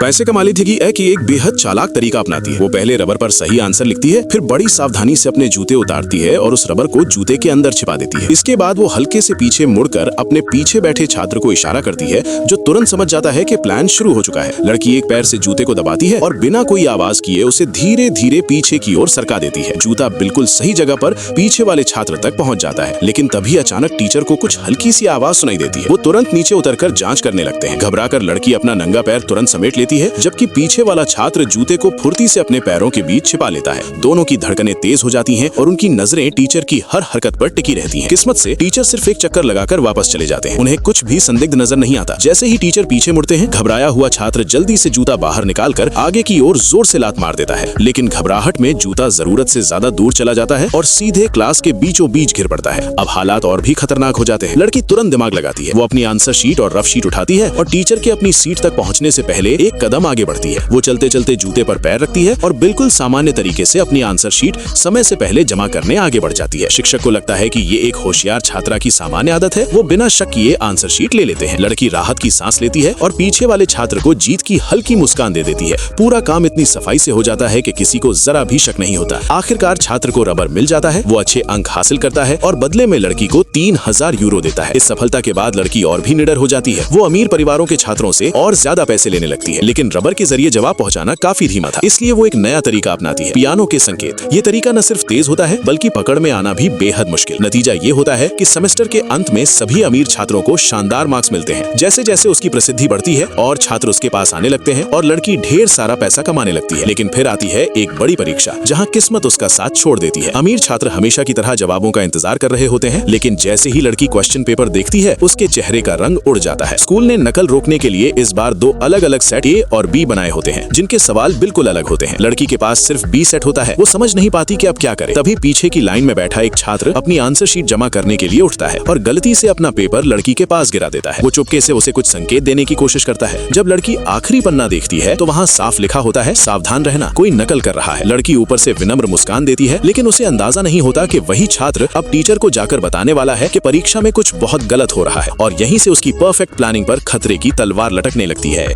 पैसे कमाने की कि एक बेहद चालाक तरीका अपनाती है। वो पहले रबर पर सही आंसर लिखती है, फिर बड़ी सावधानी से अपने जूते उतारती है और उस रबर को जूते के अंदर छिपा देती है। इसके बाद वो हल्के से पीछे मुड़कर अपने पीछे बैठे छात्र को इशारा करती है, जो तुरंत समझ जाता है कि प्लान शुरू हो चुका है। लड़की एक पैर से जूते को दबाती है और बिना कोई आवाज किए उसे धीरे धीरे पीछे की ओर सरका देती है। जूता बिल्कुल सही जगह पर पीछे वाले छात्र तक पहुंच जाता है, लेकिन तभी अचानक टीचर को कुछ हल्की सी आवाज सुनाई देती है। वो तुरंत नीचे उतरकर जांच करने लगते हैं। घबराकर लड़की अपना नंगा पैर तुरंत समेट लेती है, जबकि पीछे वाला छात्र जूते को फुर्ती से अपने पैरों के बीच छिपा लेता है। दोनों की धड़कनें तेज हो जाती हैं और उनकी नजरें टीचर की हर हरकत पर टिकी रहती हैं। किस्मत से टीचर सिर्फ एक चक्कर लगाकर वापस चले जाते हैं। उन्हें कुछ भी संदिग्ध नजर नहीं आता। जैसे ही टीचर पीछे मुड़ते हैं, घबराया हुआ छात्र जल्दी से जूता बाहर निकालकर आगे की ओर जोर से लात मार देता है, लेकिन घबराहट में जूता जरूरत से ज्यादा दूर चला जाता है और सीधे क्लास के बीचों बीच गिर पड़ता है। अब हालात और भी खतरनाक हो जाते हैं। लड़की तुरंत दिमाग लगाती है। वो अपनी आंसर शीट और रफ शीट उठाती है और टीचर के अपनी सीट तक पहुंचने से पहले एक कदम आगे बढ़ती है। वो चलते चलते जूते पर पैर रखती है और बिल्कुल सामान्य तरीके से अपनी आंसर शीट समय से पहले जमा करने आगे बढ़ जाती है। शिक्षक को लगता है कि ये एक होशियार छात्रा की सामान्य आदत है। वो बिना शक किए आंसर शीट ले लेते हैं। लड़की राहत की सांस लेती है और पीछे वाले छात्र को जीत की हल्की मुस्कान दे देती है। पूरा काम इतनी सफाई से हो जाता है कि किसी को जरा भी शक नहीं होता। आखिरकार छात्र को रबर मिल जाता है। वो अच्छे अंक हासिल करता है और बदले में लड़की को 3000 यूरो देता है। इस सफलता के बाद लड़की और भी निडर हो जाती है। वो अमीर परिवारों के छात्रों से और ज्यादा पैसे लेने लगती है, लेकिन रबर के जरिए जवाब पहुंचाना काफी धीमा था। इसलिए वो एक नया तरीका अपनाती है, पियानो के संकेत। ये तरीका न सिर्फ तेज होता है, बल्कि पकड़ में आना भी बेहद मुश्किल। नतीजा ये होता है कि सेमेस्टर के अंत में सभी अमीर छात्रों को शानदार मार्क्स मिलते हैं। जैसे जैसे उसकी प्रसिद्धि बढ़ती है और छात्र उसके पास आने लगते हैं और लड़की ढेर सारा पैसा कमाने लगती है। लेकिन फिर आती है एक बड़ी परीक्षा, जहाँ किस्मत उसका साथ छोड़ देती है। अमीर छात्र हमेशा की तरह जवाबों का इंतजार कर रहे होते हैं, लेकिन जैसे ही लड़की क्वेश्चन पेपर देखती है, उसके चेहरे का रंग उड़ जाता है। स्कूल ने नकल रोकने के लिए इस बार 2 अलग अलग सेट ए और बी बनाए होते हैं, जिनके सवाल बिल्कुल अलग होते हैं। लड़की के पास सिर्फ बी सेट होता है। वो समझ नहीं पाती कि अब क्या करे। तभी पीछे की लाइन में बैठा एक छात्र अपनी आंसर शीट जमा करने के लिए उठता है और गलती से अपना पेपर लड़की के पास गिरा देता है। वो चुपके से उसे कुछ संकेत देने की कोशिश करता है। जब लड़की आखिरी पन्ना देखती है तो वहाँ साफ लिखा होता है, सावधान रहना, कोई नकल कर रहा है। लड़की ऊपर से विनम्र मुस्कान देती है, लेकिन उसे अंदाजा नहीं होता कि वही छात्र अब टीचर को जाकर बताने वाला है कि परीक्षा में कुछ बहुत गलत हो रहा है, और यहीं से उसकी परफेक्ट प्लानिंग पर खतरे की तलवार लटकने लगती है।